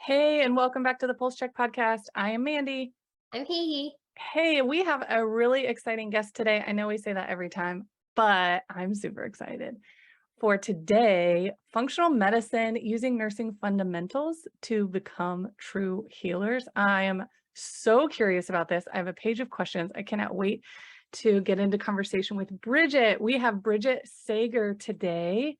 Hey, and welcome back to the Pulse Check podcast. I am Mandy. Okay. Hey, we have a really exciting guest today. I know we say that every time, but I'm super excited. For today, functional medicine using nursing fundamentals to become true healers. I am so curious about this. I have a page of questions. I cannot wait to get into conversation with Bridget. We have Brigitte Sager today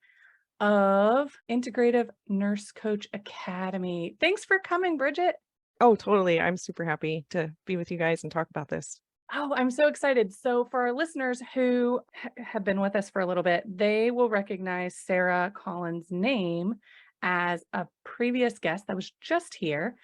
of Integrative Nurse Coach Academy. Thanks for coming, Bridget. Oh, totally. I'm super happy to be with you guys and talk about this. Oh, I'm so excited. So for our listeners who have been with us for a little bit, they will recognize Sarah Collins' name as a previous guest that was just here.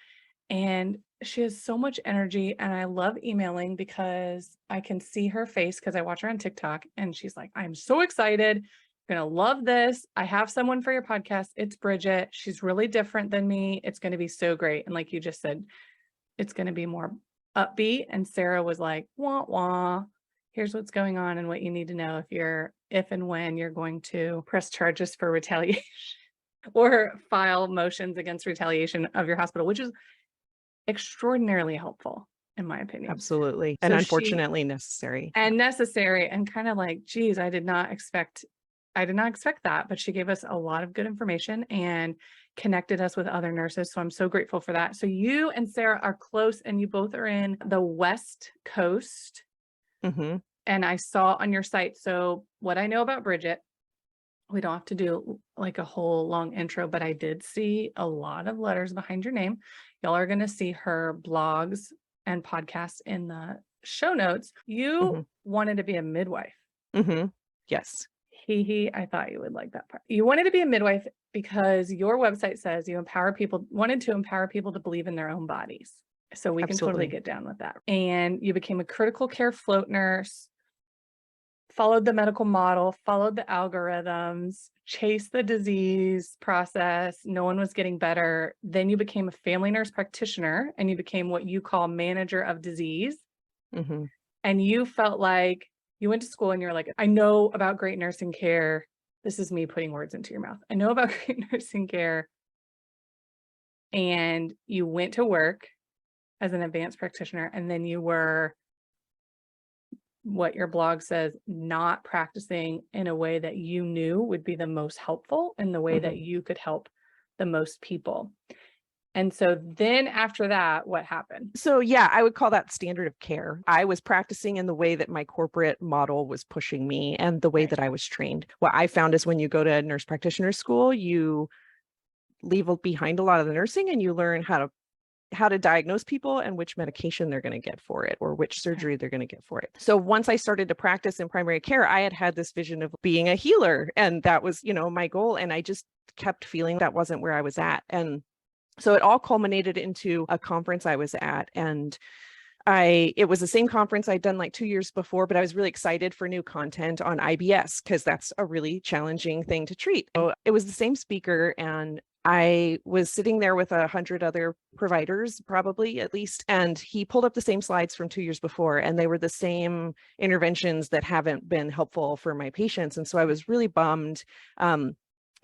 And she has so much energy, and I love emailing because I can see her face because I watch her on TikTok, and she's like, I'm so excited. You're going to love this. I have someone for your podcast. It's Bridget. She's really different than me. It's going to be so great. And like you just said, it's going to be more upbeat. And Sarah was like, wah, wah. Here's what's going on and what you need to know if and when you're going to press charges for retaliation or file motions against retaliation of your hospital, which is extraordinarily helpful, in my opinion. Absolutely. And unfortunately necessary. And necessary, and kind of like, geez, I did not expect that, but she gave us a lot of good information and connected us with other nurses. So I'm so grateful for that. So you and Sarah are close, and you both are in the West Coast. Mm-hmm. And I saw on your site. So what I know about Bridget, we don't have to do like a whole long intro, but I did see a lot of letters behind your name. Y'all are going to see her blogs and podcasts in the show notes. You wanted to be a midwife. Mm-hmm. Yes. I thought you would like that part. You wanted to be a midwife because your website says you wanted to empower people to believe in their own bodies. So we can totally get down with that. And you became a critical care float nurse, followed the medical model, followed the algorithms, chased the disease process. No one was getting better. Then you became a family nurse practitioner, and you became what you call manager of disease. Mm-hmm. And you felt like you went to school and you're like, I know about great nursing care. This is me putting words into your mouth. I know about great nursing care. And you went to work as an advanced practitioner, and then you were, what your blog says, not practicing in a way that you knew would be the most helpful and the way that you could help the most people. And so then after that, what happened? So yeah, I would call that standard of care. I was practicing in the way that my corporate model was pushing me and the way that I was trained. What I found is when you go to nurse practitioner school, you leave behind a lot of the nursing, and you learn how to diagnose people and which medication they're going to get for it, or which surgery they're going to get for it. So once I started to practice in primary care, I had this vision of being a healer, and that was, my goal. And I just kept feeling that wasn't where I was at. And so it all culminated into a conference I was at, and it was the same conference I'd done like 2 years before, but I was really excited for new content on IBS because that's a really challenging thing to treat. So it was the same speaker, and I was sitting there with 100 other providers, probably at least, and he pulled up the same slides from 2 years before, and they were the same interventions that haven't been helpful for my patients. And so I was really bummed.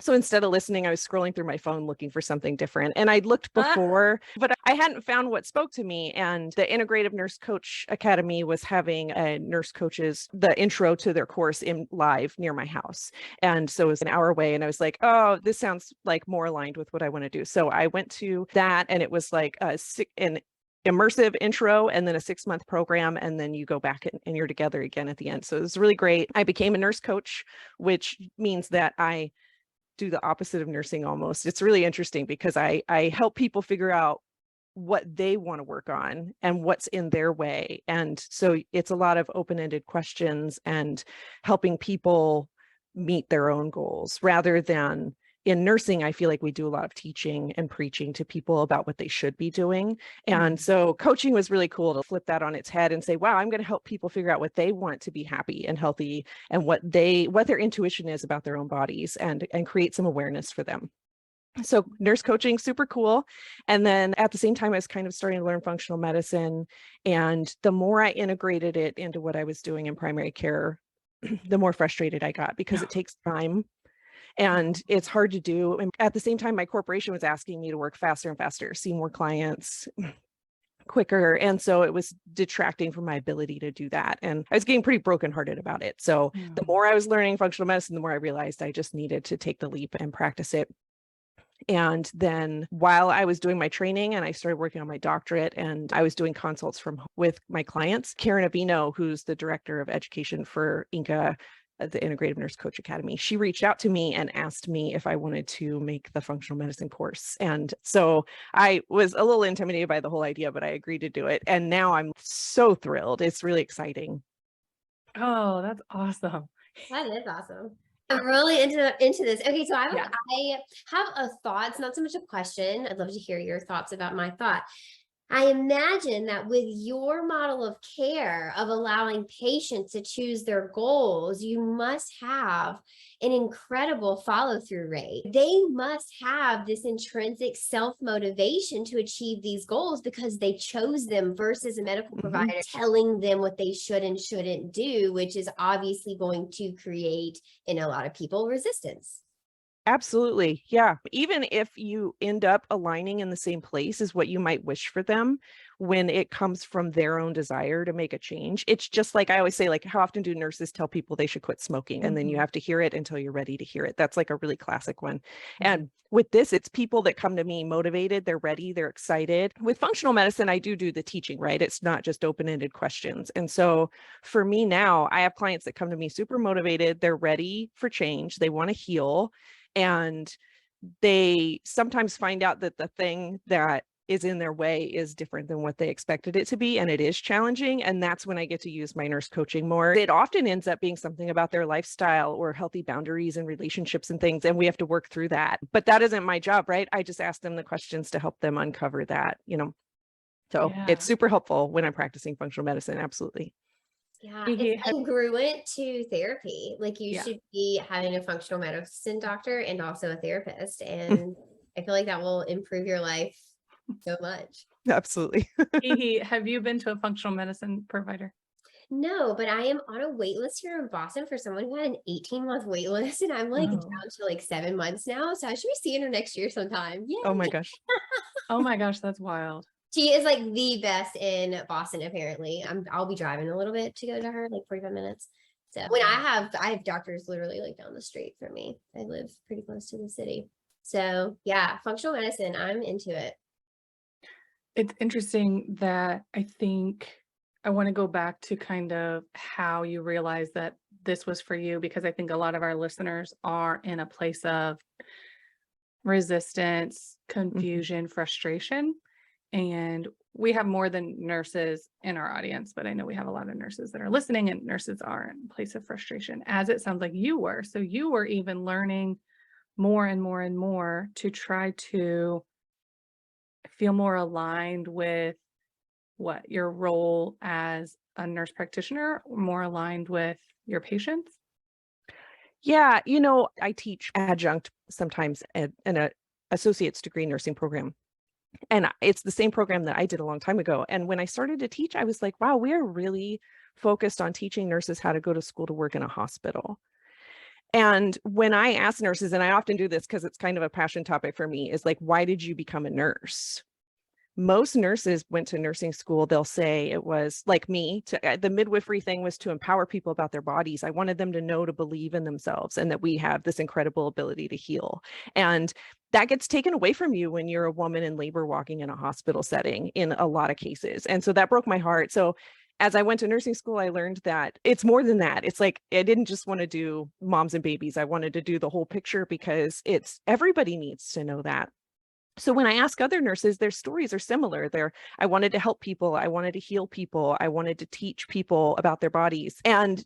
So instead of listening, I was scrolling through my phone looking for something different. And I'd looked before, but I hadn't found what spoke to me. And the Integrative Nurse Coach Academy was having the intro to their course in live near my house. And so it was an hour away. And I was like, oh, this sounds like more aligned with what I want to do. So I went to that, and it was like an immersive intro and then a 6-month program, and then you go back and you're together again at the end. So it was really great. I became a nurse coach, which means that I do the opposite of nursing almost. It's really interesting because I help people figure out what they want to work on and what's in their way. And so it's a lot of open-ended questions and helping people meet their own goals, rather than in nursing. I feel like we do a lot of teaching and preaching to people about what they should be doing. And so coaching was really cool to flip that on its head and say, wow, I'm going to help people figure out what they want to be happy and healthy, and what their intuition is about their own bodies, and create some awareness for them. So nurse coaching, super cool. And then at the same time, I was kind of starting to learn functional medicine. And the more I integrated it into what I was doing in primary care, the more frustrated I got, because it takes time. And it's hard to do. And at the same time, my corporation was asking me to work faster and faster, see more clients quicker. And so it was detracting from my ability to do that. And I was getting pretty brokenhearted about it. So the more I was learning functional medicine, the more I realized I just needed to take the leap and practice it. And then while I was doing my training and I started working on my doctorate and I was doing consults with my clients, Karen Avino, who's the director of education for INCA, the Integrative Nurse Coach Academy, she reached out to me and asked me if I wanted to make the functional medicine course. And so I was a little intimidated by the whole idea, but I agreed to do it. And now I'm so thrilled. It's really exciting. Oh, that's awesome. That is awesome. I'm really into this. Okay, so I have a thought. It's not so much a question. I'd love to hear your thoughts about my thought. I imagine that with your model of care of allowing patients to choose their goals, you must have an incredible follow-through rate. They must have this intrinsic self-motivation to achieve these goals because they chose them versus a medical provider telling them what they should and shouldn't do, which is obviously going to create, in a lot of people, resistance. Absolutely. Yeah. Even if you end up aligning in the same place as what you might wish for them, when it comes from their own desire to make a change, it's just like I always say, like, how often do nurses tell people they should quit smoking? And then you have to hear it until you're ready to hear it. That's like a really classic one. And with this, it's people that come to me motivated, they're ready, they're excited. With functional medicine, I do the teaching, right? It's not just open-ended questions. And so for me now, I have clients that come to me super motivated, they're ready for change, they want to heal. And they sometimes find out that the thing that is in their way is different than what they expected it to be. And it is challenging. And that's when I get to use my nurse coaching more. It often ends up being something about their lifestyle or healthy boundaries and relationships and things. And we have to work through that. But that isn't my job, right? I just ask them the questions to help them uncover that, So it's super helpful when I'm practicing functional medicine. Absolutely. Yeah, it's congruent to therapy. Like you should be having a functional medicine doctor and also a therapist. And I feel like that will improve your life so much. Absolutely. Have you been to a functional medicine provider? No, but I am on a wait list here in Boston for someone who had an 18-month wait list, and I'm like down to like 7 months now. So I should be seeing her next year sometime. Yay. Oh my gosh. Oh my gosh, that's wild. She is like the best in Boston, apparently. I'll be driving a little bit to go to her, like 45 minutes. So when I have doctors literally like down the street from me. I live pretty close to the city. So yeah, functional medicine, I'm into it. It's interesting that I think I want to go back to kind of how you realize that this was for you, because I think a lot of our listeners are in a place of resistance, confusion, frustration. And we have more than nurses in our audience, but I know we have a lot of nurses that are listening, and nurses are in a place of frustration, as it sounds like you were. So you were even learning more and more and more to try to feel more aligned with your role as a nurse practitioner, more aligned with your patients. Yeah, I teach adjunct sometimes in an associate's degree nursing program. And it's the same program that I did a long time ago. And when I started to teach, I was like, wow, we are really focused on teaching nurses how to go to school to work in a hospital. And when I ask nurses, and I often do this because it's kind of a passion topic for me, is like, why did you become a nurse? Most nurses went to nursing school. They'll say it was like me. The midwifery thing was to empower people about their bodies. I wanted them to know, to believe in themselves, and that we have this incredible ability to heal. And that gets taken away from you when you're a woman in labor walking in a hospital setting in a lot of cases. And so that broke my heart. So as I went to nursing school, I learned that it's more than that. It's like, I didn't just want to do moms and babies. I wanted to do the whole picture because everybody needs to know that. So when I ask other nurses, their stories are similar. I wanted to help people. I wanted to heal people. I wanted to teach people about their bodies. And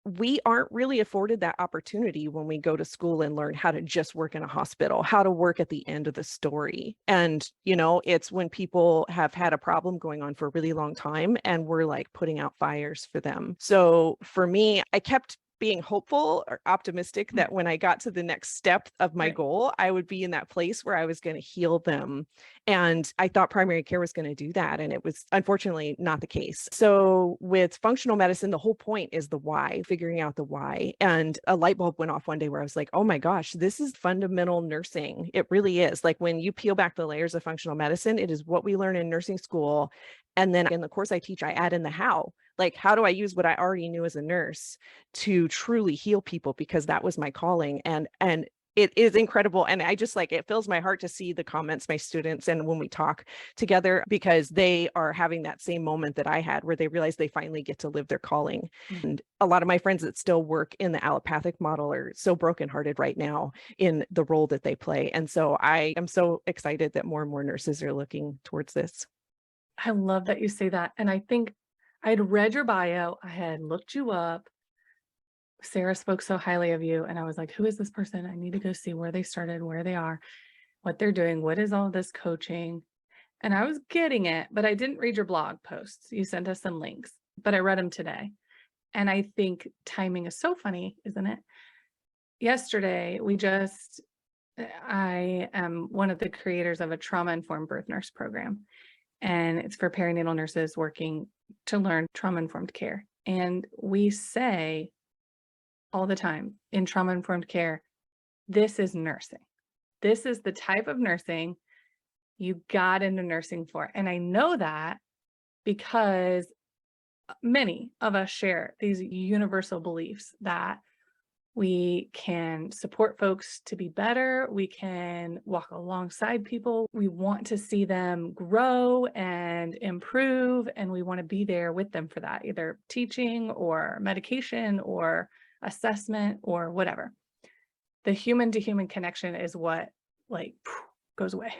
we aren't really afforded that opportunity when we go to school and learn how to just work in a hospital, how to work at the end of the story. And, it's when people have had a problem going on for a really long time and we're like putting out fires for them. So for me, I kept being hopeful or optimistic that when I got to the next step of my goal, I would be in that place where I was going to heal them And I thought primary care was going to do that. And it was unfortunately not the case. So with functional medicine, the whole point is the why, figuring out the why. And a light bulb went off one day where I was like, oh my gosh, this is fundamental nursing. It really is. Like when you peel back the layers of functional medicine, it is what we learn in nursing school. And then in the course I teach, I add in the how. Like, how do I use what I already knew as a nurse to truly heal people? Because that was my calling. And it is incredible. And I just like, it fills my heart to see the comments, my students, and when we talk together, because they are having that same moment that I had where they realize they finally get to live their calling. And a lot of my friends that still work in the allopathic model are so brokenhearted right now in the role that they play. And so I am so excited that more and more nurses are looking towards this. I love that you say that. And I think I had read your bio, I had looked you up. Sarah spoke so highly of you. And I was like, who is this person? I need to go see where they started, where they are, what they're doing. What is all this coaching? And I was getting it, but I didn't read your blog posts. You sent us some links, but I read them today. And I think timing is so funny, isn't it? Yesterday, I am one of the creators of a trauma-informed birth nurse program. And it's for perinatal nurses working to learn trauma-informed care. And we say all the time in trauma-informed care, this is nursing. This is the type of nursing you got into nursing for. And I know that because many of us share these universal beliefs that we can support folks to be better. We can walk alongside people. We want to see them grow and improve, and we want to be there with them for that, either teaching or medication or assessment or whatever. The human to human connection is what like goes away.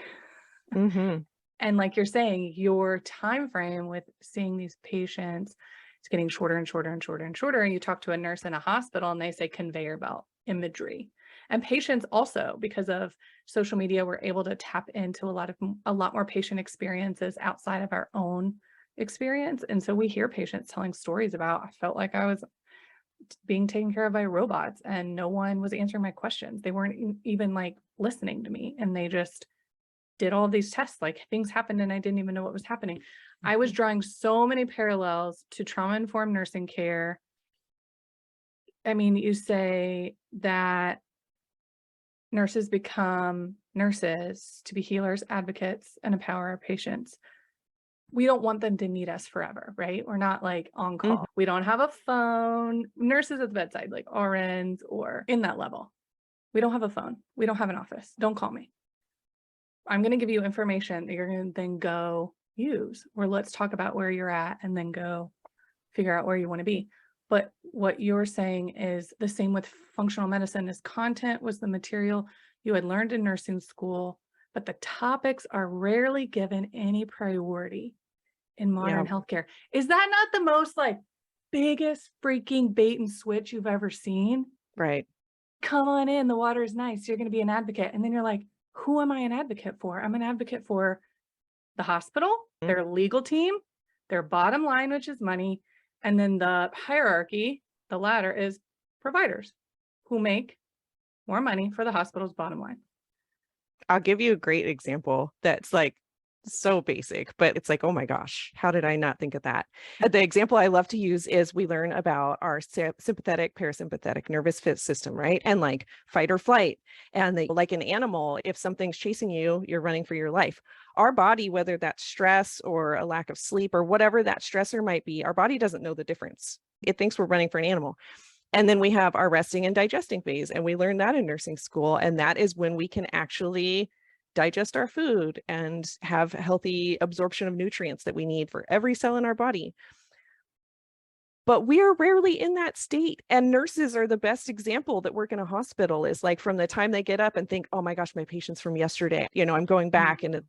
Mm-hmm. And like you're saying, your time frame with seeing these patients, it's getting shorter and shorter and shorter and shorter. And you talk to a nurse in a hospital and they say conveyor belt imagery. And patients also, because of social media, we're able to tap into a lot more patient experiences outside of our own experience. And so we hear patients telling stories about, I felt like I was being taken care of by robots and no one was answering my questions. They weren't even like listening to me, and they just did all these tests, like things happened and I didn't even know what was happening. I was drawing so many parallels to trauma-informed nursing care. I mean, you say that nurses become nurses to be healers, advocates, and empower our patients. We don't want them to need us forever, right? We're not like on call. Mm-hmm. We don't have a phone. Nurses at the bedside, like RNs or in that level. We don't have a phone. We don't have an office. Don't call me. I'm going to give you information that you're going to then go use, or let's talk about where you're at and then go figure out where you want to be. But what you're saying is the same with functional medicine. Is content was the material you had learned in nursing school, but the topics are rarely given any priority in modern healthcare. Is that not the most like biggest freaking bait and switch you've ever seen? Right. Come on in, the water is nice, you're going to be an advocate. And then you're like, who am I an advocate for? I'm an advocate for the hospital, their legal team, their bottom line, which is money. And then the hierarchy, the ladder, is providers who make more money for the hospital's bottom line. I'll give you a great example that's like so basic, but it's like, oh my gosh, how did I not think of that? The example I love to use is we learn about our sympathetic, parasympathetic nervous system, right? And like fight or flight. And like an animal, if something's chasing you, you're running for your life. Our body, whether that's stress or a lack of sleep or whatever that stressor might be, our body doesn't know the difference. It thinks we're running for an animal. And then we have our resting and digesting phase, and we learn that in nursing school. And that is when we can actually digest our food and have healthy absorption of nutrients that we need for every cell in our body. But we are rarely in that state. And nurses are the best example that work in a hospital, is like from the time they get up and think, oh my gosh, my patient's from yesterday, I'm going back and,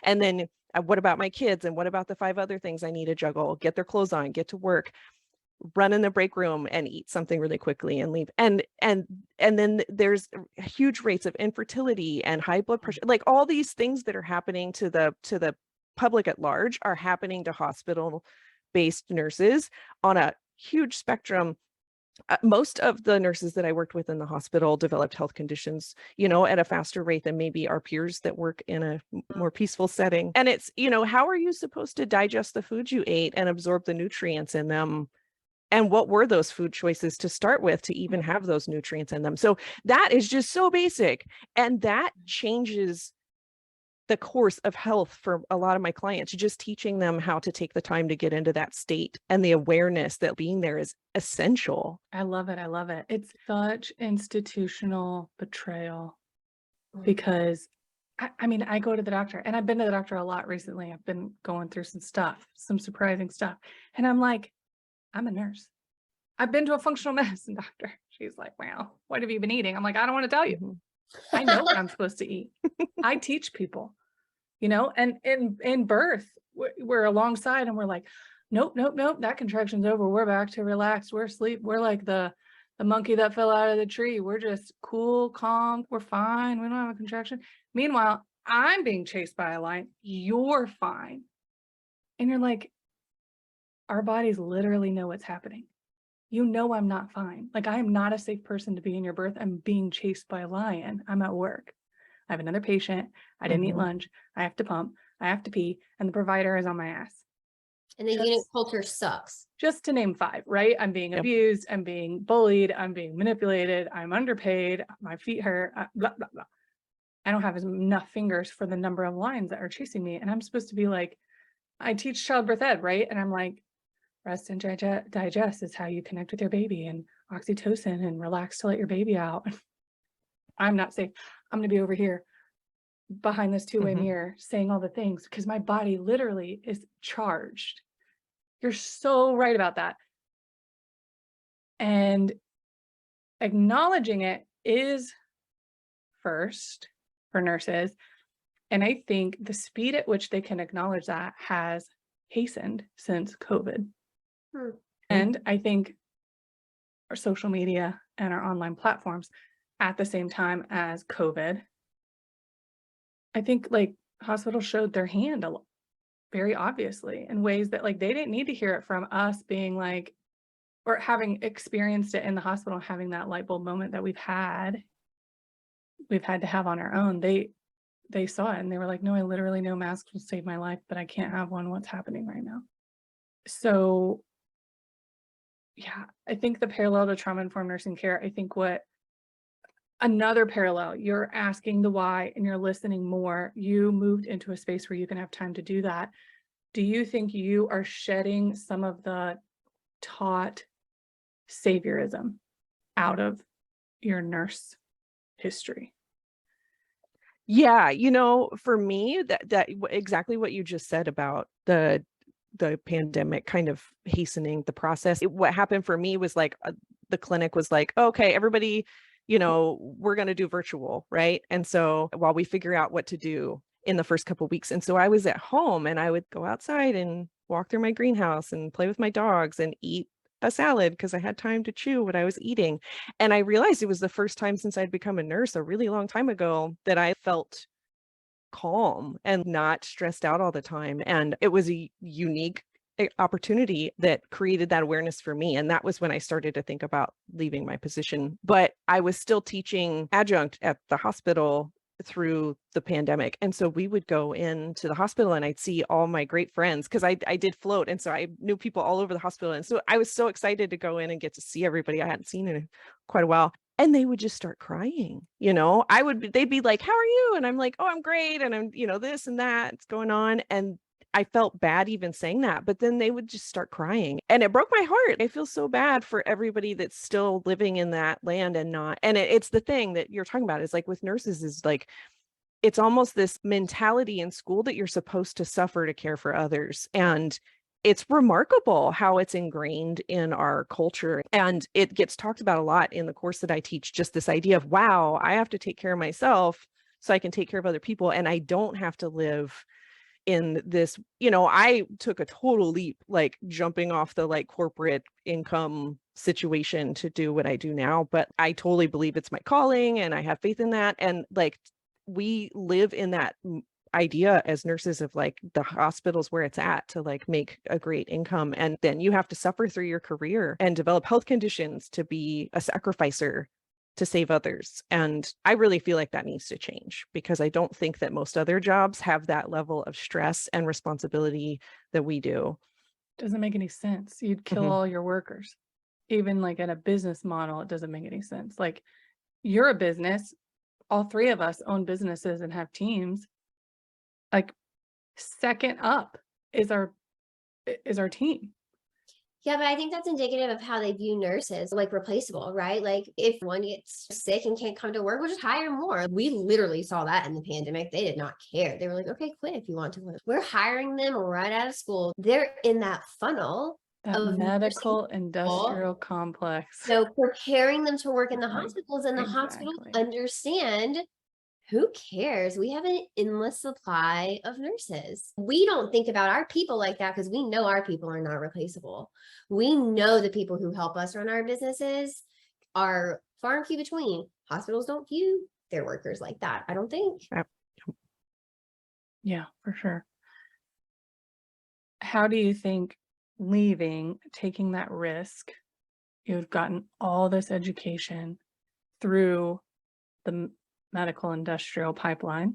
and then what about my kids? And what about the 5 other things I need to juggle, get their clothes on, get to work, run in the break room and eat something really quickly and leave. And then there's huge rates of infertility and high blood pressure, like all these things that are happening to the public at large are happening to hospital-based nurses on a huge spectrum Most of the nurses that I worked with in the hospital developed health conditions, at a faster rate than maybe our peers that work in a more peaceful setting. And it's, how are you supposed to digest the food you ate and absorb the nutrients in them? And what were those food choices to start with to even have those nutrients in them? So that is just so basic. And that changes the course of health for a lot of my clients, just teaching them how to take the time to get into that state and the awareness that being there is essential. I love it. I love it. It's such institutional betrayal because I mean, I go to the doctor and I've been to the doctor a lot recently. I've been going through some stuff, some surprising stuff. And I'm like, I'm a nurse. I've been to a functional medicine doctor. She's like, well, what have you been eating? I'm like, I don't want to tell you. I know what I'm supposed to eat. I teach people, and in birth, we're alongside and we're like, nope, that contraction's over. We're back to relaxed. We're asleep. We're like the monkey that fell out of the tree. We're just cool, calm. We're fine. We don't have a contraction. Meanwhile, I'm being chased by a lion. You're fine. And you're like, our bodies literally know what's happening. I'm not fine. Like, I am not a safe person to be in your birth. I'm being chased by a lion. I'm at work. I have another patient. I didn't eat lunch. I have to pump. I have to pee. And the provider is on my ass. And the unit culture sucks. Just to name 5, right? I'm being abused. I'm being bullied. I'm being manipulated. I'm underpaid. My feet hurt. Blah, blah, blah. I don't have enough fingers for the number of lions that are chasing me. And I'm supposed to be like, I teach childbirth ed, right? And I'm like, rest and digest is how you connect with your baby, and oxytocin, and relax to let your baby out. I'm not safe. I'm going to be over here behind this two-way mirror saying all the things because my body literally is charged. You're so right about that. And acknowledging it is first for nurses. And I think the speed at which they can acknowledge that has hastened since COVID. And I think our social media and our online platforms at the same time as COVID, I think like hospitals showed their hand very obviously in ways that like they didn't need to hear it from us being like, or having experienced it in the hospital, having that light bulb moment that we've had to have on our own. They saw it and they were like, no, I literally know masks will save my life, but I can't have one. What's happening right now? So yeah, I think the parallel to trauma-informed nursing care, I think another parallel, you're asking the why and you're listening more. You moved into a space where you can have time to do that. Do you think you are shedding some of the taught saviorism out of your nurse history? Yeah, for me, that exactly what you just said about the pandemic kind of hastening the process. What happened for me was like the clinic was like, okay, everybody, we're going to do virtual, right? And so while we figure out what to do in the first couple of weeks, and so I was at home and I would go outside and walk through my greenhouse and play with my dogs and eat a salad because I had time to chew what I was eating. And I realized it was the first time since I'd become a nurse a really long time ago that I felt calm and not stressed out all the time. And it was a unique opportunity that created that awareness for me. And that was when I started to think about leaving my position. But I was still teaching adjunct at the hospital through the pandemic. And so we would go into the hospital and I'd see all my great friends because I did float. And so I knew people all over the hospital. And so I was so excited to go in and get to see everybody I hadn't seen in quite a while. And they would just start crying, they'd be like, how are you? And I'm like, oh, I'm great. And I'm, this and that, it's going on. And I felt bad even saying that, but then they would just start crying and it broke my heart. I feel so bad for everybody that's still living in that land and not, and it's the thing that you're talking about is like with nurses is like, it's almost this mentality in school that you're supposed to suffer to care for others. And it's remarkable how it's ingrained in our culture. And it gets talked about a lot in the course that I teach, just this idea of, wow, I have to take care of myself so I can take care of other people. And I don't have to live in this, I took a total leap, like jumping off the like corporate income situation to do what I do now. But I totally believe it's my calling and I have faith in that. And like, we live in that idea as nurses of like the hospitals where it's at to like make a great income. And then you have to suffer through your career and develop health conditions to be a sacrificer to save others. And I really feel like that needs to change, because I don't think that most other jobs have that level of stress and responsibility that we do. Doesn't make any sense. You'd kill all your workers. Even like in a business model, it doesn't make any sense. Like, you're a business. All three of us own businesses and have teams. Like, second up is our team. Yeah, but I think that's indicative of how they view nurses, like replaceable, right? Like if one gets sick and can't come to work, we'll just hire more. We literally saw that in the pandemic. They did not care. They were like, okay, quit if you want to quit. We're hiring them right out of school. They're in that funnel That of medical industrial complex. So preparing them to work in the hospitals, and the hospitals Exactly. understand, who cares? We have an endless supply of nurses. We don't think about our people like that because we know our people are not replaceable. We know the people who help us run our businesses are far and few between. Hospitals don't view their workers like that, I don't think. Yeah, for sure. How do you think leaving, taking that risk, you've gotten all this education through the medical industrial pipeline,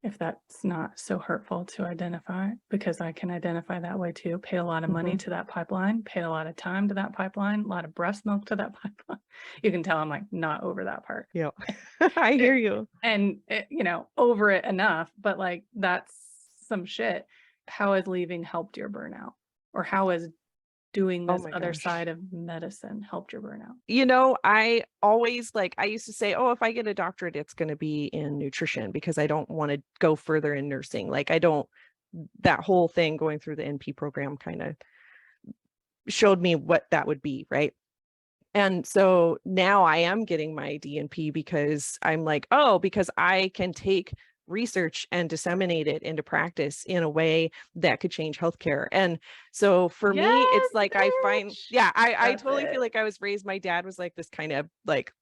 if that's not so hurtful to identify, because I can identify that way too, paid a lot of money to that pipeline, paid a lot of time to that pipeline, a lot of breast milk to that pipeline. You can tell I'm like not over that part. Yeah, I hear you. And you know, over it enough, but like that's some shit. How has leaving helped your burnout? Or how has doing this other side of medicine helped your burnout? You know, I always I used to say, oh, if I get a doctorate, it's going to be in nutrition, because I don't want to go further in nursing. Like that whole thing going through the NP program kind of showed me what that would be, right? And so now I am getting my DNP because I'm like, oh, because I can take research and disseminate it into practice in a way that could change healthcare. And so for me, it's like I find, I totally feel like I was raised, my dad was like this kind of like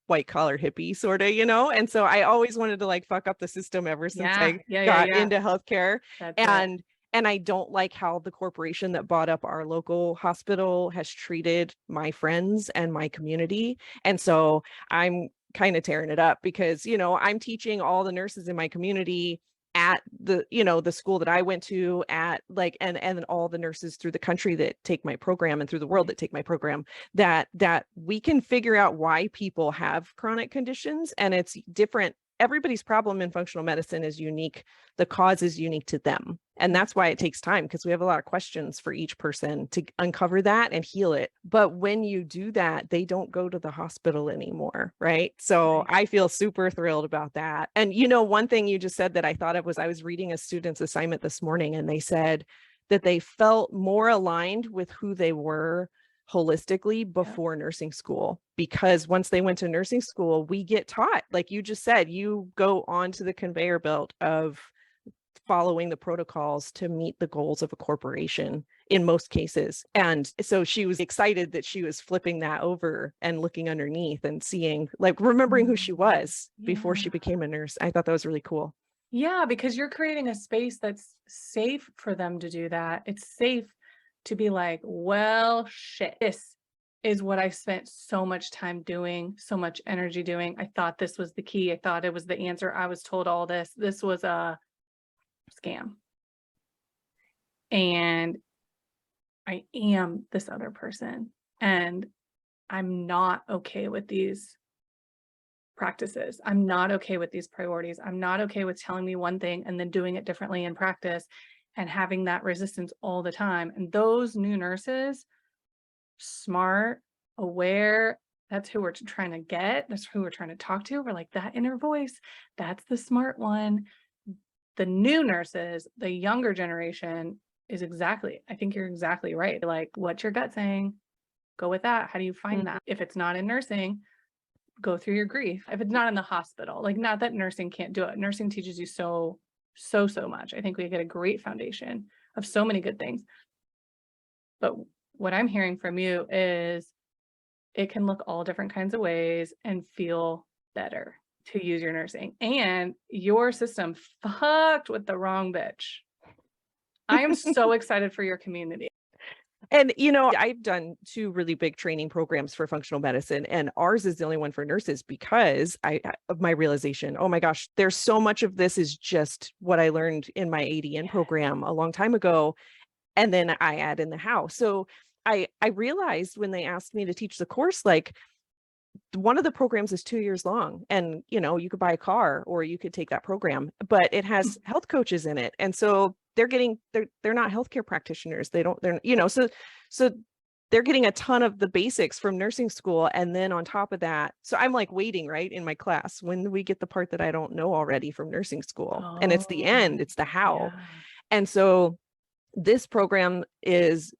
white collar hippie sort of, you know? And so I always wanted to like fuck up the system ever since I got into healthcare. And I don't like how the corporation that bought up our local hospital has treated my friends and my community. And so I'm kind of tearing it up because, you know, I'm teaching all the nurses in my community at the, you know, the school that I went to at like, and all the nurses through the country that take my program and through the world that take my program, that we can figure out why people have chronic conditions, and it's different. Everybody's problem in functional medicine is unique. The cause is unique to them. And that's why it takes time, because we have a lot of questions for each person to uncover that and heal it. But when you do that, they don't go to the hospital anymore, right? So I feel super thrilled about that. And, you know, one thing you just said that I thought of was I was reading a student's assignment this morning, and they said that they felt more aligned with who they were holistically before nursing school, because once they went to nursing school, we get taught, like you just said, you go onto the conveyor belt of following the protocols to meet the goals of a corporation in most cases. And so she was excited that she was flipping that over and looking underneath and seeing, like, remembering who she was before she became a nurse. I thought that was really cool. Yeah, because you're creating a space that's safe for them to do that. It's safe to be like, well, shit, this is what I spent so much time doing, so much energy doing. I thought this was the key. I thought it was the answer. I was told all this. This was a scam. And I am this other person. And I'm not okay with these practices. I'm not okay with these priorities. I'm not okay with telling me one thing and then doing it differently in practice and having that resistance all the time. And those new nurses, smart, aware, that's who we're trying to get. That's who we're trying to talk to. We're like, that inner voice, that's the smart one. The new nurses, the younger generation is I think you're exactly right. Like, what's your gut saying? Go with that. How do you find that? If it's not in nursing, go through your grief. If it's not in the hospital, like, not that nursing can't do it. Nursing teaches you so much. I think we get a great foundation of so many good things. But what I'm hearing from you is it can look all different kinds of ways and feel better. to use your nursing, and your system fucked with the wrong bitch. I am so excited for your community. And, I've done 2 really big training programs for functional medicine, and ours is the only one for nurses because of my realization, oh my gosh, there's so much of this is just what I learned in my ADN program a long time ago. And then I add in the how. So I realized when they asked me to teach the course, like, one of the programs is 2 years long, and you could buy a car or you could take that program, but it has health coaches in it. And so they're not healthcare practitioners. So they're getting a ton of the basics from nursing school. And then on top of that, so I'm like waiting, right, in my class, when do we get the part that I don't know already from nursing school? And it's the end, it's the how. Yeah. And so this program is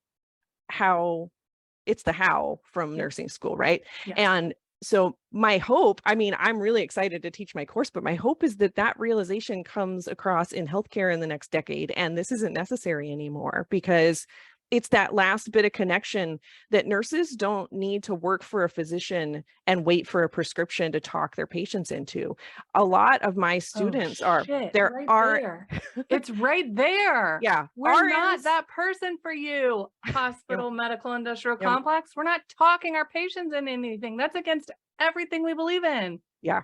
it's the how from nursing school, right? Yes. And so my hope, I'm really excited to teach my course, but my hope is that realization comes across in healthcare in the next decade. And this isn't necessary anymore, because it's that last bit of connection that nurses don't need to work for a physician and wait for a prescription to talk their patients into. A lot of my students it's right there. Yeah. We're not that person for you, hospital, medical, industrial complex. We're not talking our patients into anything. That's against everything we believe in. Yeah.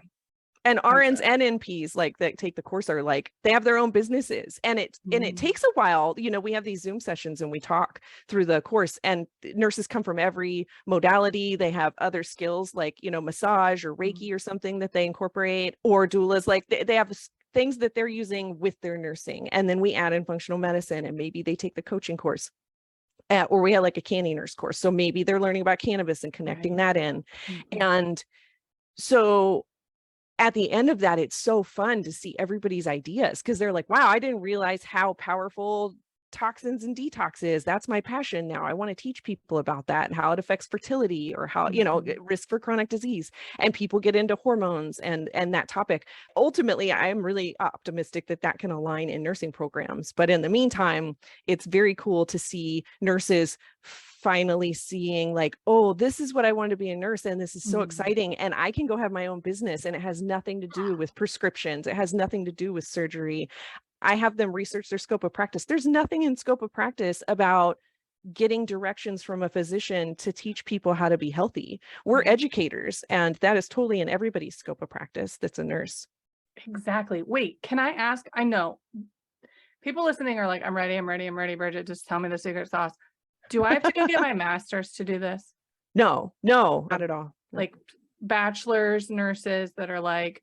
And RNs and NPs that take the course are they have their own businesses, and it takes a while. We have these Zoom sessions and we talk through the course, and nurses come from every modality. They have other skills massage or Reiki or something that they incorporate, or doulas. They have things that they're using with their nursing. And then we add in functional medicine, and maybe they take the coaching course. Or we have a canny nurse course. So maybe they're learning about cannabis and connecting that in. And so at the end of that, it's so fun to see everybody's ideas, because they're like, wow, I didn't realize how powerful toxins and detox is. That's my passion now. I want to teach people about that and how it affects fertility, or how, risk for chronic disease. And people get into hormones and that topic. Ultimately, I'm really optimistic that can align in nursing programs. But in the meantime, it's very cool to see nurses finally seeing oh, this is what I wanted to be a nurse, and this is so exciting, and I can go have my own business, and it has nothing to do with prescriptions. It has nothing to do with surgery. I have them research their scope of practice. There's nothing in scope of practice about getting directions from a physician to teach people how to be healthy. We're educators, and that is totally in everybody's scope of practice that's a nurse. Exactly. Wait, can I ask? I know people listening are like, I'm ready, Bridget, just tell me the secret sauce. Do I have to go get my master's to do this? No, not at all. Bachelor's nurses that are like,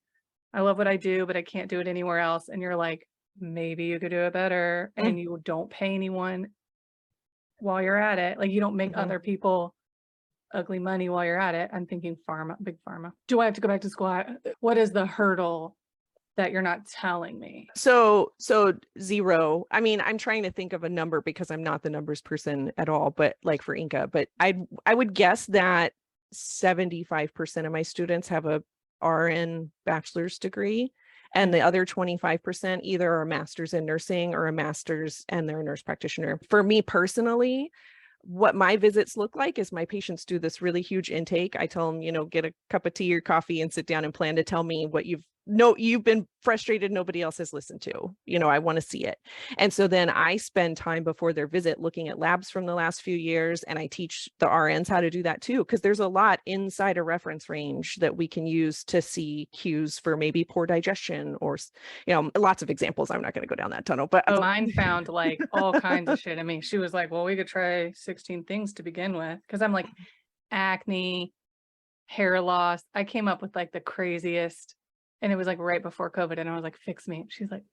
I love what I do, but I can't do it anywhere else. And you're like, maybe you could do it better. And you don't pay anyone while you're at it. You don't make other people ugly money while you're at it. I'm thinking pharma, big pharma. Do I have to go back to school? What is the hurdle that you're not telling me? So 0. I'm trying to think of a number because I'm not the numbers person at all, but for Inca, but I would guess that 75% of my students have a RN bachelor's degree, and the other 25% either are a master's in nursing or a master's and they're a nurse practitioner. For me personally, what my visits look like is my patients do this really huge intake. I tell them, get a cup of tea or coffee and sit down and plan to tell me what you've been frustrated nobody else has listened to. I want to see it. And so then I spend time before their visit looking at labs from the last few years, and I teach the RNs how to do that too, because there's a lot inside a reference range that we can use to see cues for maybe poor digestion, or lots of examples. I'm not going to go down that tunnel, but mine found all kinds of shit. She was like, well, we could try 16 things to begin with, because I'm like, acne, hair loss. I came up with the craziest. And it was right before COVID, and I was like, fix me. She's like,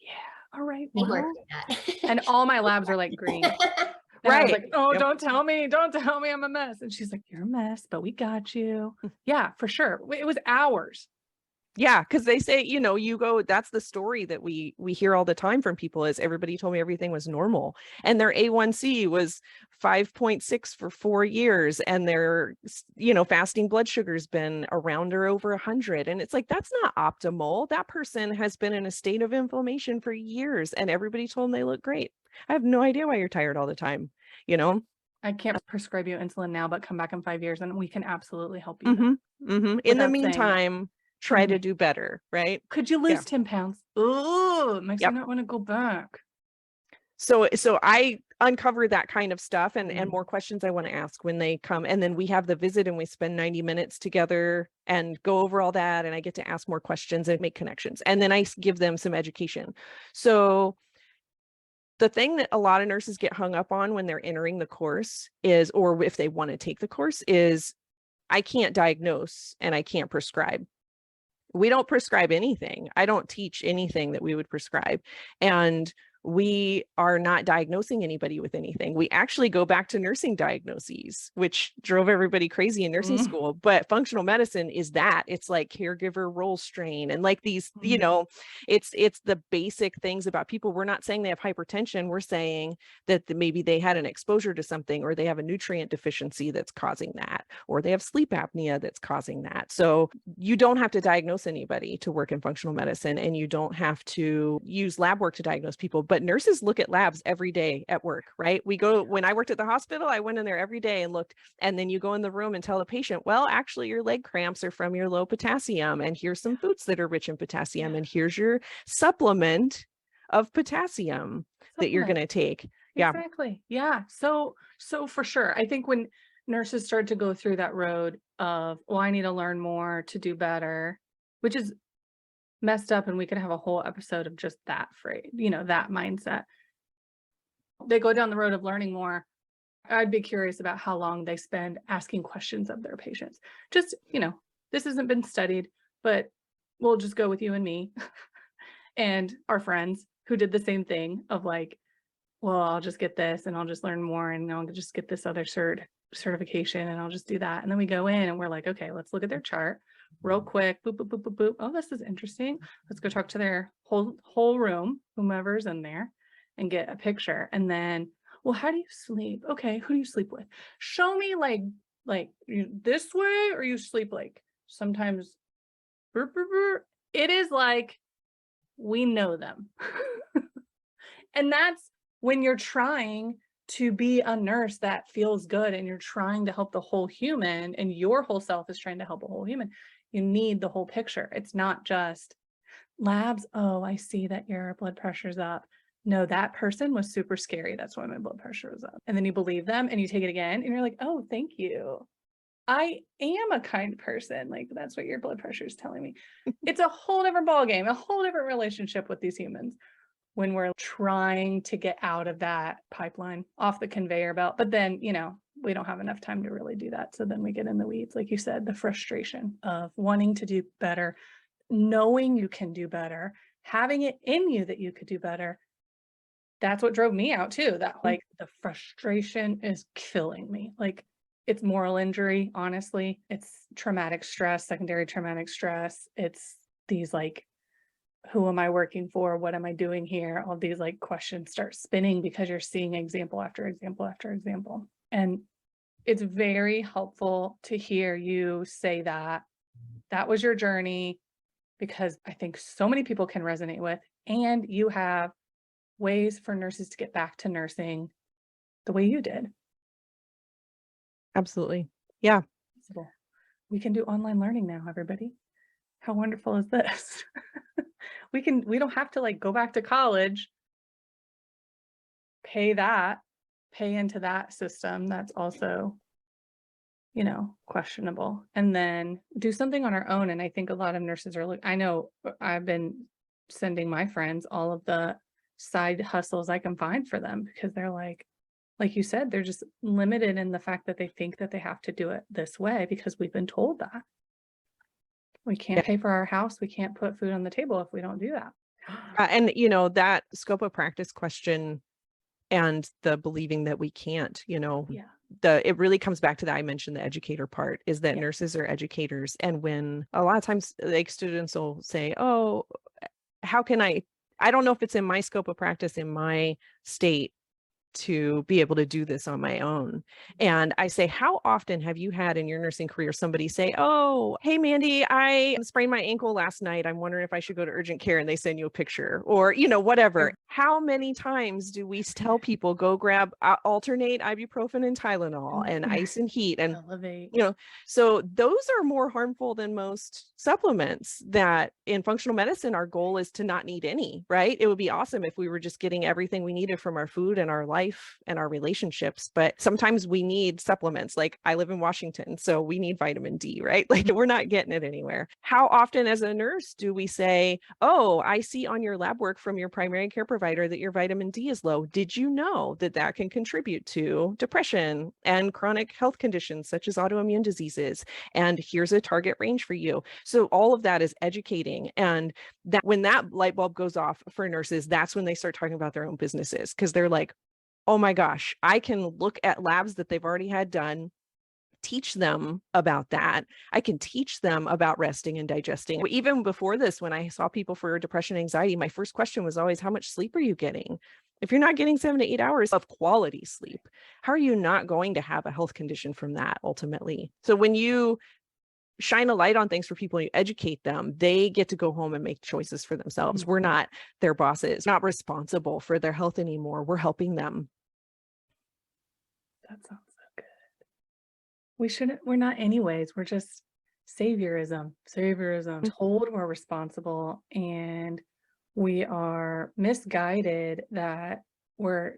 yeah, all right. Well. And all my labs are green. And right. I was like, oh, don't tell me I'm a mess. And she's like, you're a mess, but we got you. Yeah, for sure. It was hours. Yeah, because they say, you go, that's the story that we hear all the time from people, is everybody told me everything was normal, and their A1C was 5.6 for 4 years, and their, fasting blood sugar's been around or over 100. And it's that's not optimal. That person has been in a state of inflammation for years, and everybody told them they look great. I have no idea why you're tired all the time, I can't prescribe you insulin now, but come back in 5 years and we can absolutely help you. In the meantime, try to do better, right? Could you lose 10 pounds? Oh, it makes me Yep. not want to go back. So I uncover that kind of stuff and more questions I want to ask when they come. And then we have the visit and we spend 90 minutes together and go over all that. And I get to ask more questions and make connections. And then I give them some education. So the thing that a lot of nurses get hung up on when they're entering the course is, or if they want to take the course, is I can't diagnose and I can't prescribe. We don't prescribe anything. I don't teach anything that we would prescribe. And we are not diagnosing anybody with anything. We actually go back to nursing diagnoses, which drove everybody crazy in nursing school. But functional medicine is that. It's like caregiver role strain and like these, you know, it's the basic things about people. We're not saying they have hypertension. We're saying that maybe they had an exposure to something, or they have a nutrient deficiency that's causing that, or they have sleep apnea that's causing that. So you don't have to diagnose anybody to work in functional medicine, and you don't have to use lab work to diagnose people. But nurses look at labs every day at work, right? We go, when I worked at the hospital, I went in there every day and looked, and then you go in the room and tell the patient, well, actually your leg cramps are from your low potassium, and here's some foods that are rich in potassium, and here's your supplement of potassium that you're going to take. Yeah. Exactly. Yeah. So for sure, I think when nurses start to go through that road of, well, I need to learn more to do better, which is messed up, and we could have a whole episode of just that phrase, you know, that mindset. They go down the road of learning more. I'd be curious about how long they spend asking questions of their patients. Just, you know, this hasn't been studied, but we'll just go with you and me and our friends who did the same thing of like, well, I'll just get this and I'll just learn more, and I'll just get this other certification and I'll just do that. And then we go in and we're like, okay, let's look at their chart real quick. Boop, boop, boop, boop, boop. Oh, this is interesting. Let's go talk to their whole room, whomever's in there, and get a picture. And then, well, how do you sleep? Okay, who do you sleep with? Show me like you this way, or you sleep like sometimes. Burr, burr, burr. It is like we know them. And that's when you're trying to be a nurse that feels good, and you're trying to help the whole human, and your whole self is trying to help a whole human. You need the whole picture. It's not just labs. Oh, I see that your blood pressure's up. No, that person was super scary. That's why my blood pressure was up. And then you believe them and you take it again and you're like, oh, thank you. I am a kind person. Like, that's what your blood pressure is telling me. It's a whole different ballgame, a whole different relationship with these humans when we're trying to get out of that pipeline, off the conveyor belt. But then, you know, we don't have enough time to really do that. So then we get in the weeds, like you said, the frustration of wanting to do better, knowing you can do better, having it in you that you could do better. That's what drove me out too. That like the frustration is killing me. Like, it's moral injury, honestly. It's traumatic stress, secondary traumatic stress. It's these like, who am I working for? What am I doing here? All these like questions start spinning because you're seeing example after example after example. And it's very helpful to hear you say that that was your journey, because I think so many people can resonate with, and you have ways for nurses to get back to nursing the way you did. Absolutely. Yeah. We can do online learning now, everybody. How wonderful is this? We don't have to like go back to college, pay into that system. That's also, you know, questionable, and then do something on our own. And I think a lot of nurses are I know I've been sending my friends all of the side hustles I can find for them, because they're like you said, they're just limited in the fact that they think that they have to do it this way because we've been told that. We can't pay for our house. We can't put food on the table if we don't do that. And, you know, that scope of practice question and the believing that we can't, you know, it really comes back to that. I mentioned the educator part, is that nurses are educators. And when a lot of times like students will say, oh, how can I don't know if it's in my scope of practice in my state to be able to do this on my own. And I say, how often have you had in your nursing career somebody say, oh, hey, Mandy, I sprained my ankle last night. I'm wondering if I should go to urgent care, and they send you a picture, or, whatever. How many times do we tell people go grab, alternate ibuprofen and Tylenol and ice and heat and elevate? So those are more harmful than most supplements that in functional medicine, our goal is to not need any, right? It would be awesome if we were just getting everything we needed from our food and our life and our relationships. But sometimes we need supplements. Like I live in Washington, so we need vitamin D, right? Like we're not getting it anywhere. How often as a nurse do we say, oh, I see on your lab work from your primary care provider that your vitamin D is low. Did you know that that can contribute to depression and chronic health conditions such as autoimmune diseases? And here's a target range for you. So all of that is educating. And that when that light bulb goes off for nurses, that's when they start talking about their own businesses, because they're like, oh my gosh, I can look at labs that they've already had done, teach them about that. I can teach them about resting and digesting. Even before this, when I saw people for depression and anxiety, my first question was always, how much sleep are you getting? If you're not getting 7 to 8 hours of quality sleep, how are you not going to have a health condition from that ultimately? So when you shine a light on things for people, you educate them, they get to go home and make choices for themselves. We're not their bosses, not responsible for their health anymore. We're helping them. That sounds so good. We're not anyways. We're just saviorism, told we're responsible, and we are misguided that we're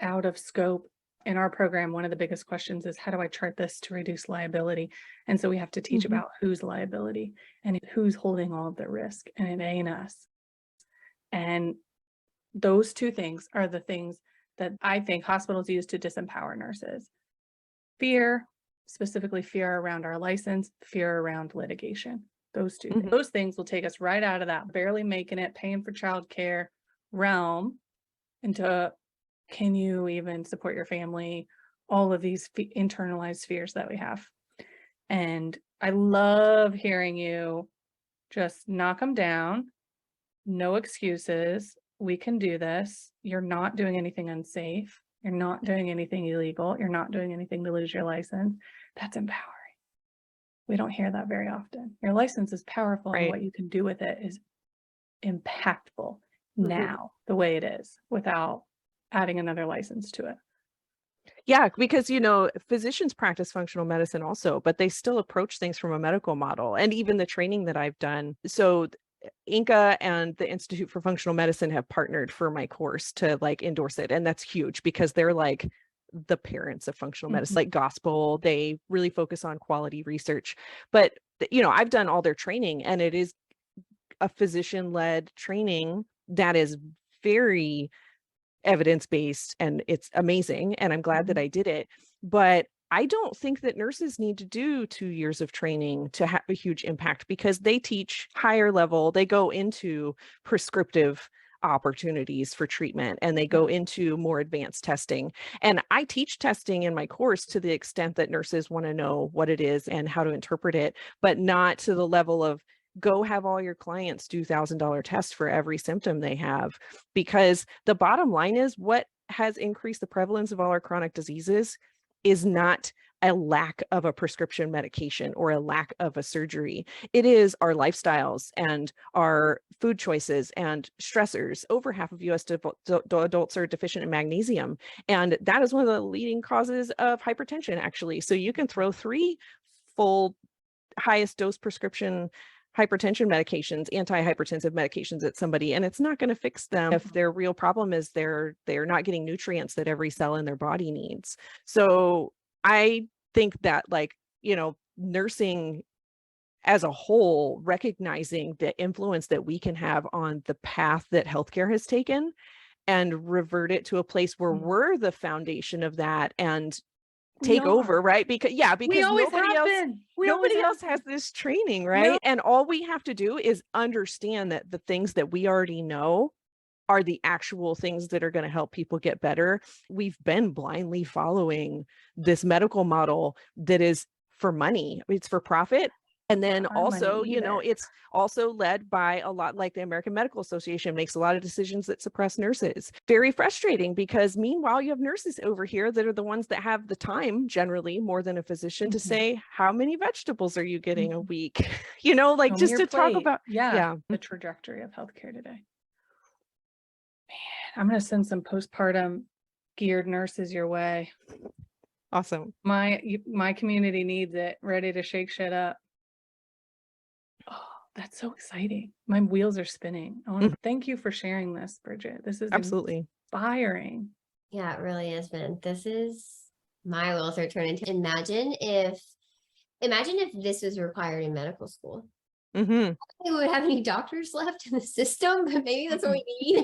out of scope. In our program, one of the biggest questions is, how do I chart this to reduce liability? And so we have to teach about whose liability and who's holding all of the risk, and it ain't us. And those two things are the things that I think hospitals use to disempower nurses. Fear, specifically fear around our license, fear around litigation. Those two things. Those things will take us right out of that barely making it, paying for childcare realm into, can you even support your family? All of these internalized fears that we have. And I love hearing you just knock them down. No excuses. We can do this. You're not doing anything unsafe. You're not doing anything illegal. You're not doing anything to lose your license. That's empowering. We don't hear that very often. Your license is powerful, and what you can do with it is impactful now, the way it is, without adding another license to it. Yeah, because, physicians practice functional medicine also, but they still approach things from a medical model, and even the training that I've done. So INCA and the Institute for Functional Medicine have partnered for my course to endorse it. And that's huge because they're like the parents of functional medicine, like gospel. They really focus on quality research. But, I've done all their training, and it is a physician-led training that is very evidence-based, and it's amazing. And I'm glad that I did it. But I don't think that nurses need to do 2 years of training to have a huge impact, because they teach higher level. They go into prescriptive opportunities for treatment, and they go into more advanced testing. And I teach testing in my course to the extent that nurses want to know what it is and how to interpret it, but not to the level of go have all your clients do $1,000 tests for every symptom they have. Because the bottom line is, what has increased the prevalence of all our chronic diseases is not a lack of a prescription medication or a lack of a surgery. It is our lifestyles and our food choices and stressors. Over half of US adults are deficient in magnesium, and that is one of the leading causes of hypertension, actually. So you can throw 3 full highest dose prescription hypertension medications, antihypertensive medications at somebody, and it's not going to fix them if their real problem is they're not getting nutrients that every cell in their body needs. So I think that nursing as a whole, recognizing the influence that we can have on the path that healthcare has taken, and revert it to a place where we're the foundation of that and take over, right? Because nobody else has this training, right? No. And all we have to do is understand that the things that we already know are the actual things that are going to help people get better. We've been blindly following this medical model that is for money. It's for profit. And then our money also, you know, either. it's also led by a lot, like the American Medical Association makes a lot of decisions that suppress nurses. Very frustrating, because meanwhile, you have nurses over here that are the ones that have the time, generally more than a physician, to say, how many vegetables are you getting a week? You know, like Show me just your to talk plate. about, Yeah, the trajectory of healthcare today. Man, I'm going to send some postpartum geared nurses your way. Awesome. My community needs it, ready to shake shit up. Oh, that's so exciting. My wheels are spinning. I want to thank you for sharing this, Bridget. This is Absolutely inspiring. Yeah, it really has been. This is my wheels are turning. Imagine if this was required in medical school. Mm-hmm. We would have any doctors left in the system, but maybe that's what we need.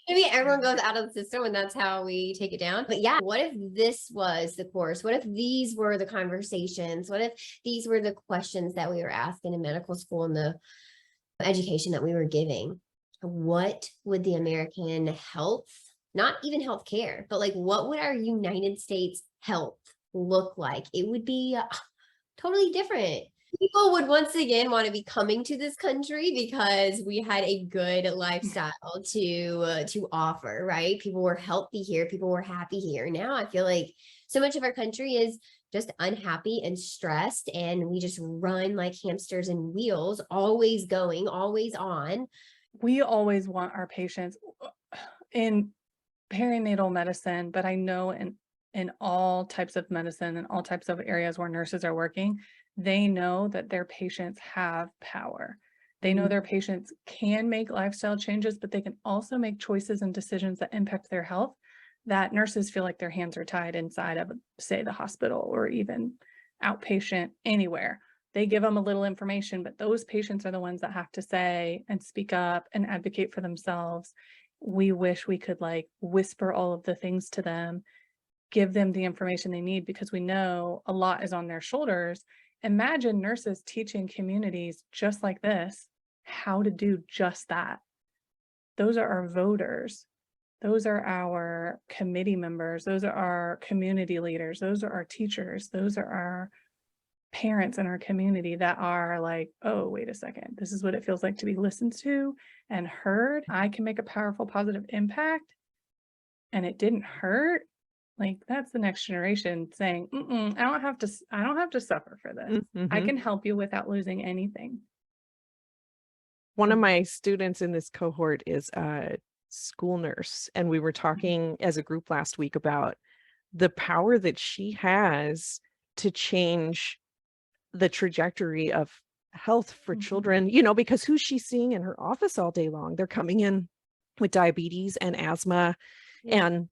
Maybe everyone goes out of the system and that's how we take it down. But yeah, what if this was the course? What if these were the conversations? What if these were the questions that we were asking in medical school and the education that we were giving? What would the American health, not even healthcare, but like what would our United States health look like? It would be totally different. People would once again want to be coming to this country because we had a good lifestyle to offer, right? People were healthy here. People were happy here. Now I feel like so much of our country is just unhappy and stressed, and we just run like hamsters in wheels, always going, always on. We always want our patients in perinatal medicine, but I know in all types of medicine and all types of areas where nurses are working, they know that their patients have power. They know their patients can make lifestyle changes, but they can also make choices and decisions that impact their health that nurses feel like their hands are tied inside of, say, the hospital or even outpatient anywhere. They give them a little information, but those patients are the ones that have to say and speak up and advocate for themselves. We wish we could like whisper all of the things to them, give them the information they need, because we know a lot is on their shoulders. Imagine nurses teaching communities just like this how to do just that. Those are our voters. Those are our committee members. Those are our community leaders. Those are our teachers. Those are our parents in our community that are like, oh, wait a second, this is what it feels like to be listened to and heard. I can make a powerful, positive impact and it didn't hurt. Like that's the next generation saying, I don't have to suffer for this. I can help you without losing anything. One of my students in this cohort is a school nurse, and we were talking as a group last week about the power that she has to change the trajectory of health for children, you know, because who's she seeing in her office all day long? They're coming in with diabetes and asthma, and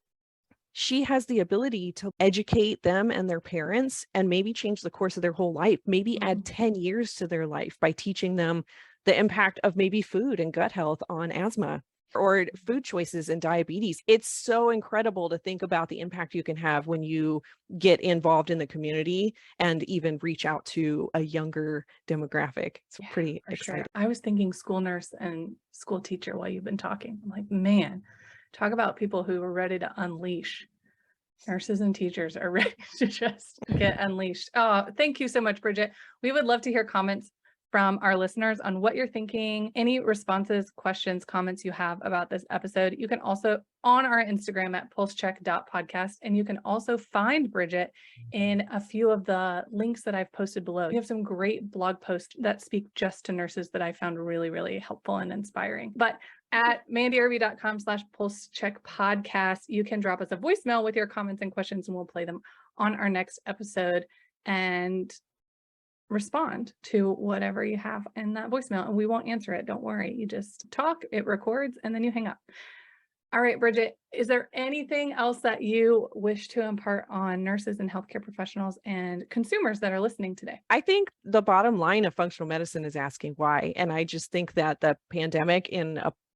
she has the ability to educate them and their parents and maybe change the course of their whole life, maybe add 10 years to their life by teaching them the impact of maybe food and gut health on asthma or food choices and diabetes. It's so incredible to think about the impact you can have when you get involved in the community and even reach out to a younger demographic. It's pretty exciting. Sure. I was thinking school nurse and school teacher while you've been talking. I'm like, man, talk about people who are ready to unleash. Nurses and teachers are ready to just get unleashed. Oh, thank you so much, Bridget. We would love to hear comments from our listeners on what you're thinking, any responses, questions, comments you have about this episode. You can also on our Instagram at pulsecheck.podcast, and you can also find Bridget in a few of the links that I've posted below. We have some great blog posts that speak just to nurses that I found really, really helpful and inspiring. But at mandyirby.com/pulsecheckpodcast, you can drop us a voicemail with your comments and questions, and we'll play them on our next episode and respond to whatever you have in that voicemail, and we won't answer it. Don't worry. You just talk, it records, and then you hang up. All right, Bridget, is there anything else that you wish to impart on nurses and healthcare professionals and consumers that are listening today? I think the bottom line of functional medicine is asking why. And I just think that the pandemic,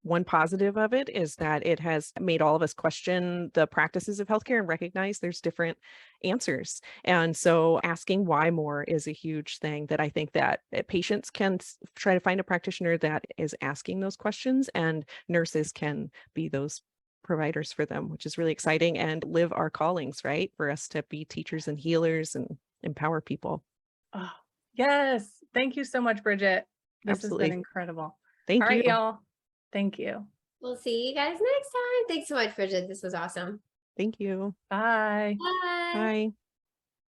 one positive of it is that it has made all of us question the practices of healthcare and recognize there's different answers. And so asking why more is a huge thing that I think that patients can try to find a practitioner that is asking those questions, and nurses can be those providers for them, which is really exciting, and live our callings, right? For us to be teachers and healers and empower people. Oh, yes. Thank you so much, Bridget. This Absolutely. has been incredible. Thank All right, you. y'all. Thank you. We'll see you guys next time. Thanks so much, Bridget. This was awesome. Thank you. Bye. Bye. Bye.